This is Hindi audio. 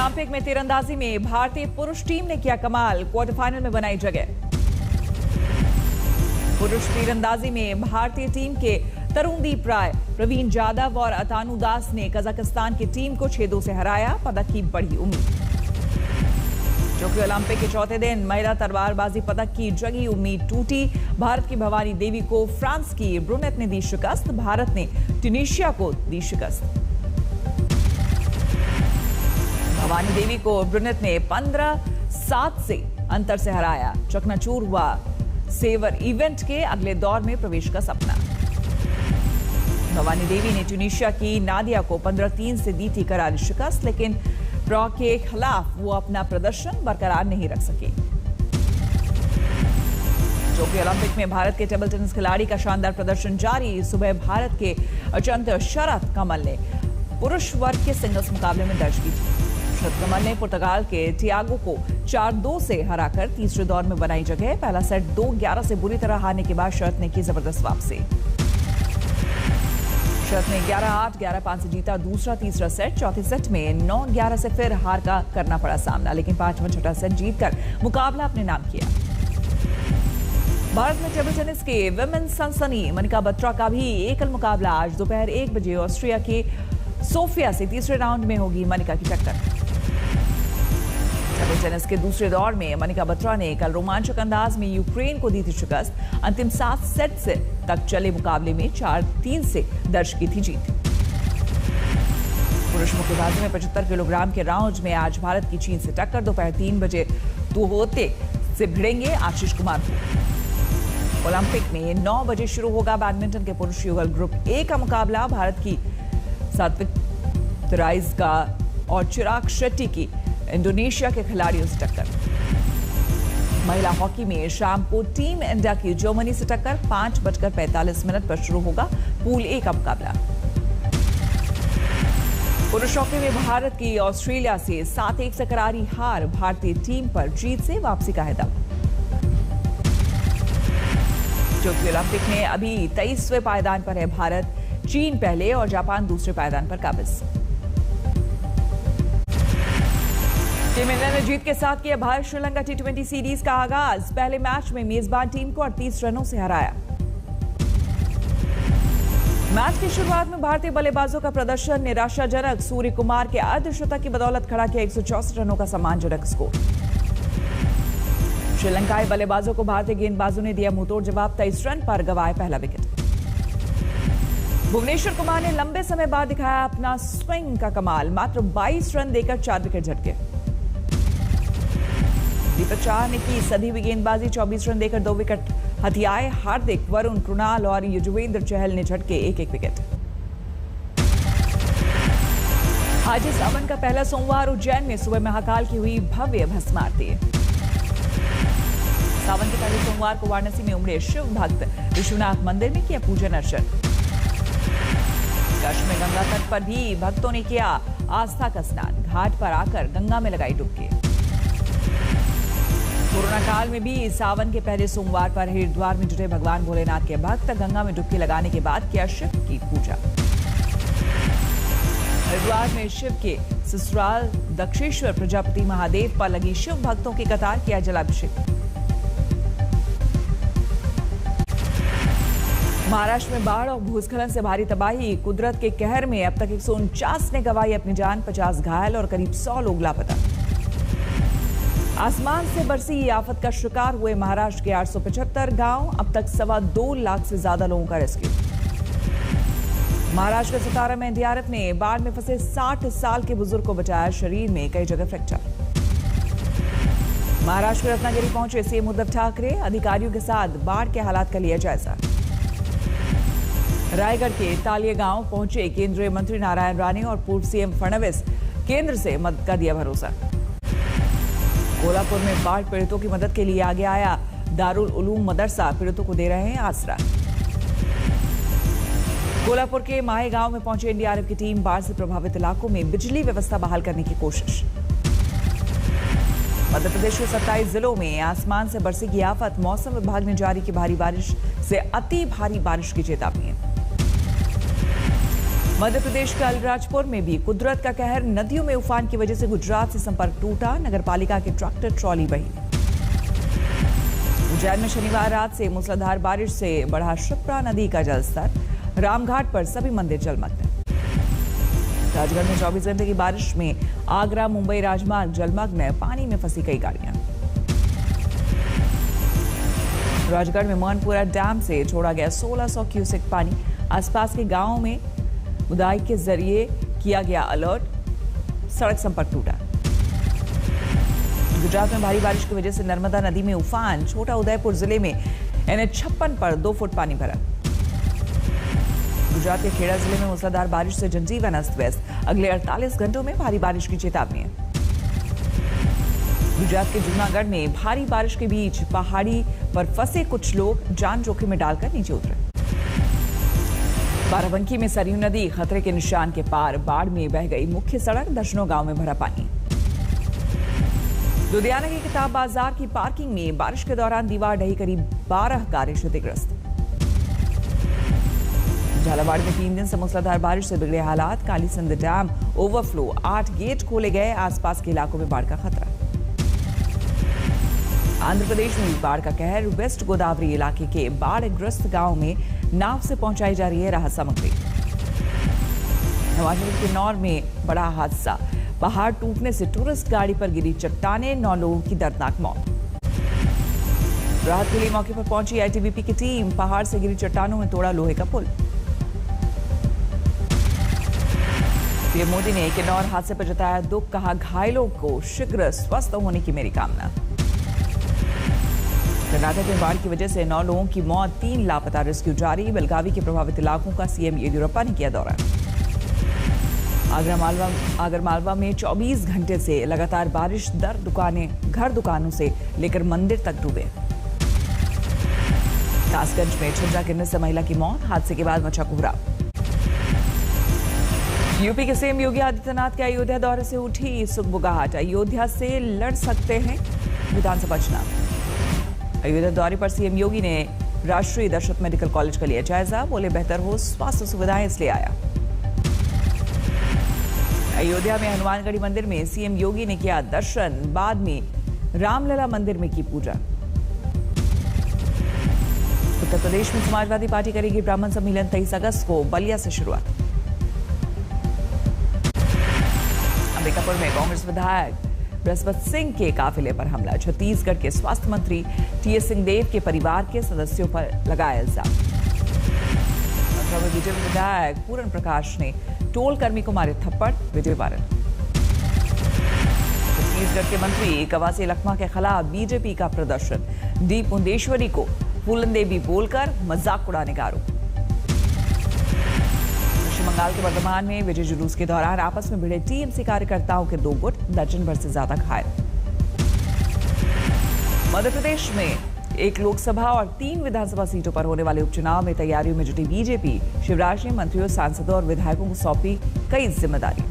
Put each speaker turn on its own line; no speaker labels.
ओलंपिक में तीरंदाजी में भारतीय पुरुष टीम ने किया कमाल, क्वार्टर फाइनल में बनाई जगह। पुरुष तीरंदाजी में भारतीय टीम के तरुणदीप राय, प्रवीण जाधव और अतानु दास ने कजाकिस्तान की टीम को 6-2 से हराया। पदक की बड़ी उम्मीद। टोक्यो ओलंपिक के चौथे दिन महिला तलवारबाजी पदक की जगी उम्मीद टूटी। भारत की भवानी देवी को फ्रांस की ब्रुनेट ने दी शिकस्त। भारत ने ट्यूनीशिया को दी शिकस्त। भवानी देवी को ब्रुनेट ने 15-7 से अंतर से हराया। चकनाचूर हुआ सेवर इवेंट के अगले दौर में प्रवेश का सपना। भवानी देवी ने ट्यूनीशिया की नादिया को 15-3 से दी थी करारी शिकस्त, लेकिन ड्रॉ के खिलाफ वो अपना प्रदर्शन बरकरार नहीं रख सके। टोक्यो ओलंपिक में भारत के टेबल टेनिस खिलाड़ी का शानदार प्रदर्शन जारी। सुबह भारत के अचंत शरत कमल ने पुरुष वर्ग के सिंगल्स मुकाबले में दर्ज की थी। शरत कमल ने पुर्तगाल के टियागो को 4-2 से हराकर तीसरे दौर में बनाई जगह। पहला सेट 2-11 से बुरी तरह हारने के बाद शरत ने की जबरदस्त वापसी। शरत ने 11-8, 11-5 से जीता दूसरा तीसरा सेट। चौथे सेट में 9-11 से फिर हार का करना पड़ा सामना, लेकिन पांचवा छठा सेट जीतकर मुकाबला अपने नाम किया। भारत में टेबल टेनिस के विमेन्स सनसनी मनिका बत्रा का भी एकल मुकाबला आज दोपहर 1 बजे ऑस्ट्रिया के सोफिया से तीसरे राउंड में होगी मनिका की टक्कर। टेबल टेनिस के दूसरे दौर में मनिका बत्रा ने कल रोमांचक अंदाज में यूक्रेन को दी थी शिकस्त। अंतिम 7 सेट से तक चले मुकाबले में 4-3 से दर्ज की थी जीत। पुरुष मुक्केबाजी में 75 किलोग्राम के राउंड में आज भारत की चीन से टक्कर। दोपहर 3 बजे होते से भिड़ेंगे आशीष कुमार को। ओलंपिक में 9 बजे शुरू होगा बैडमिंटन के पुरुष युगल ग्रुप ए का मुकाबला। भारत की सात्विक तराइज का और चिराग शेट्टी की इंडोनेशिया के खिलाड़ियों से टक्कर। महिला हॉकी में शाम को टीम इंडिया की जर्मनी से टक्कर। 5:45 पर शुरू होगा पूल ए का मुकाबला। पुरुष हॉकी में भारत की ऑस्ट्रेलिया से 7-1 से करारी हार। भारतीय टीम पर जीत से वापसी का है दम। टोक्यो ओलंपिक में अभी 23वें पायदान पर है भारत। चीन पहले और जापान दूसरे पायदान पर काबिज। टीम इंडिया ने जीत के साथ किया भारत श्रीलंका T20 सीरीज का आगाज। पहले मैच में मेजबान टीम को 38 रनों से हराया। मैच की शुरुआत में भारतीय बल्लेबाजों का प्रदर्शन निराशाजनक। सूर्य कुमार के अर्धशतक की बदौलत खड़ा किया 164 रनों का सम्मानजनक स्कोर। श्रीलंकाई बल्लेबाजों को भारतीय गेंदबाजों ने दिया मुंहतोड़ जवाब। 23 रन पर गंवाए पहला विकेट। भुवनेश्वर कुमार ने लंबे समय बाद दिखाया अपना स्विंग का कमाल। मात्र 22 रन देकर 4 विकेट झटके। दीपक चाहर ने की सधी हुई गेंदबाजी। 24 रन देकर 2 विकेट हथियाए। हार्दिक, वरुण, कृणाल और युजवेंद्र चहल ने झटके 1-1 विकेट। आज सावन का पहला सोमवार उज्जैन में सुबह महाकाल की हुई भव्य भस्म आरती। सावन के पहले सोमवार को वाराणसी में उमड़े शिव भक्त विश्वनाथ मंदिर में किया पूजन अर्चन। कच्छ में गंगा तट पर भी भक्तों ने किया आस्था का स्नान। घाट पर आकर गंगा में लगाई डुबकी। कोरोना काल में भी सावन के पहले सोमवार पर हरिद्वार में जुटे भगवान भोलेनाथ के भक्त गंगा में डुबकी लगाने के बाद किया शिव की पूजा। हरिद्वार में शिव के ससुराल दक्षेश्वर प्रजापति महादेव पर लगी शिव भक्तों की कतार, किया जलाभिषेक। महाराष्ट्र में बाढ़ और भूस्खलन से भारी तबाही। कुदरत के कहर में अब तक 149 ने गंवाई अपनी जान, 50 घायल और करीब 100 लोग लापता। आसमान से बरसी आफत का शिकार हुए महाराष्ट्र के 875 गांव। अब तक 2.25 लाख से ज्यादा लोगों का रेस्क्यू। महाराष्ट्र के सतारा में एनडीआरएफ ने बाढ़ में फंसे 60 साल के बुजुर्ग को बचाया। शरीर में कई जगह फ्रैक्चर। महाराष्ट्र के रत्नागिरी पहुंचे सीएम उद्धव ठाकरे। अधिकारियों के साथ बाढ़ के हालात का लिया जायजा। रायगढ़ के तालिया गांव पहुंचे केंद्रीय मंत्री नारायण राणे और पूर्व सीएम फडणवीस। केंद्र से मदद का दिया भरोसा। कोल्हापुर में बाढ़ पीड़ितों की मदद के लिए आगे आया दारुल उलूम मदरसा। पीड़ितों को दे रहे हैं आसरा। कोल्हापुर के माहे गांव में पहुंचे एनडीआरएफ की टीम। बाढ़ से प्रभावित इलाकों में बिजली व्यवस्था बहाल करने की कोशिश। मध्य प्रदेश के 27 जिलों में आसमान से बरसेगी आफत। मौसम विभाग ने जारी की भारी बारिश से अति भारी बारिश की चेतावनी है। मध्य प्रदेश के अलीराजपुर में भी कुदरत का कहर, नदियों में उफान की वजह से गुजरात से संपर्क टूटा, नगरपालिका की ट्रैक्टर ट्रॉली बही। उज्जैन में शनिवार रात से मूसलाधार बारिश से बढ़ा शिप्रा नदी का जलस्तर, रामघाट पर सभी मंदिर जलमग्न। राजगढ़ में 24 घंटे की बारिश में आगरा मुंबई राजमार्ग जलमग्न, पानी में फंसी कई गाड़ियां। राजगढ़ में मोहनपुरा डैम से छोड़ा गया 1600 क्यूसेक पानी, आसपास के गांवों में उदाई के जरिए किया गया अलर्ट, सड़क संपर्क टूटा। गुजरात में भारी बारिश की वजह से नर्मदा नदी में उफान, छोटा उदयपुर जिले में NH56 पर 2 फुट पानी भरा। गुजरात के खेड़ा जिले में मूसलाधार बारिश से जनजीवन अस्त व्यस्त, अगले 48 घंटों में भारी बारिश की चेतावनी है। गुजरात के जूनागढ़ में भारी बारिश के बीच पहाड़ी पर फंसे कुछ लोग जान जोखिम में डालकर नीचे उतरे। बाराबंकी में सरयू नदी खतरे के निशान के पार, बाढ़ में बह गई मुख्य सड़क, दर्जनों गांव में भरा पानी। लुधियाना के किताब बाजार की पार्किंग में बारिश के दौरान दीवार ढही, करीब 12 कारें क्षतिग्रस्त। झालावाड़ में 3 दिन से मूसलाधार बारिश से बिगड़े हालात, कालीसिंध डैम ओवरफ्लो, 8 गेट खोले गए, आसपास के इलाकों में बाढ़ का खतरा। आंध्र प्रदेश में बाढ़ का कहर, वेस्ट गोदावरी इलाके के बाढ़ग्रस्त गांव में नाव से पहुंचाई जा रही है राहत सामग्री। हिमाचल के किन्नौर में बड़ा हादसा, पहाड़ टूटने से टूरिस्ट गाड़ी पर गिरी चट्टानें, 9 लोगों की दर्दनाक मौत। राहत के लिए मौके पर पहुंची ITBP की टीम, पहाड़ से गिरी चट्टानों में तोड़ा लोहे का पुल। पीएम मोदी ने किन्नौर हादसे पर जताया दुख, कहा घायलों को शीघ्र स्वस्थ होने की मेरी कामना। कर्नाटक में बाढ़ की वजह से 9 लोगों की मौत, 3 लापता, रेस्क्यू जारी। बेलगावी के प्रभावित इलाकों का CM येदियुरप्पा ने किया दौरा। आगर मालवा में 24 घंटे से लगातार बारिश, घर दुकानों से लेकर मंदिर तक डूबे। कासगंज में छज्जा गिरने से महिला की मौत, हादसे के बाद मचा कोहराम। यूपी के CM योगी आदित्यनाथ के अयोध्या दौरे से उठी सुगबुगाहट, अयोध्या से लड़ सकते हैं विधानसभा चुनाव। अयोध्या दौरे पर CM योगी ने राष्ट्रीय दशरथ मेडिकल कॉलेज का लिया जायजा, बोले बेहतर हो स्वास्थ्य सुविधाएं इसलिए आया। अयोध्या में हनुमानगढ़ी मंदिर में CM योगी ने किया दर्शन, बाद में रामलला मंदिर में की पूजा। उत्तर प्रदेश में समाजवादी पार्टी करेगी ब्राह्मण सम्मेलन, 23 अगस्त को बलिया से शुरुआत। अंबिकापुर में कांग्रेस विधायक बृहस्पति सिंह के काफिले पर हमला, छत्तीसगढ़ के स्वास्थ्य मंत्री TS सिंहदेव के परिवार के सदस्यों पर लगाया इल्जाम। बीजेपी विधायक पूरन प्रकाश ने टोल कर्मी को मारे थप्पड़, वीडियो वायरल। छत्तीसगढ़ के मंत्री कवासी लखमा के खिलाफ बीजेपी का प्रदर्शन, डी पुंडेश्वरी को फूलनदेवी बोलकर मजाक उड़ाने का आरोप। बंगाल के वर्धमान में विजय जुलूस के दौरान आपस में भिड़े TMC कार्यकर्ताओं के 2 गुट, दर्जन भर से ज्यादा घायल। मध्य प्रदेश में 1 लोकसभा और 3 विधानसभा सीटों पर होने वाले उपचुनाव में तैयारियों में जुटी बीजेपी, शिवराज ने मंत्रियों, सांसदों और विधायकों को सौंपी कई जिम्मेदारी।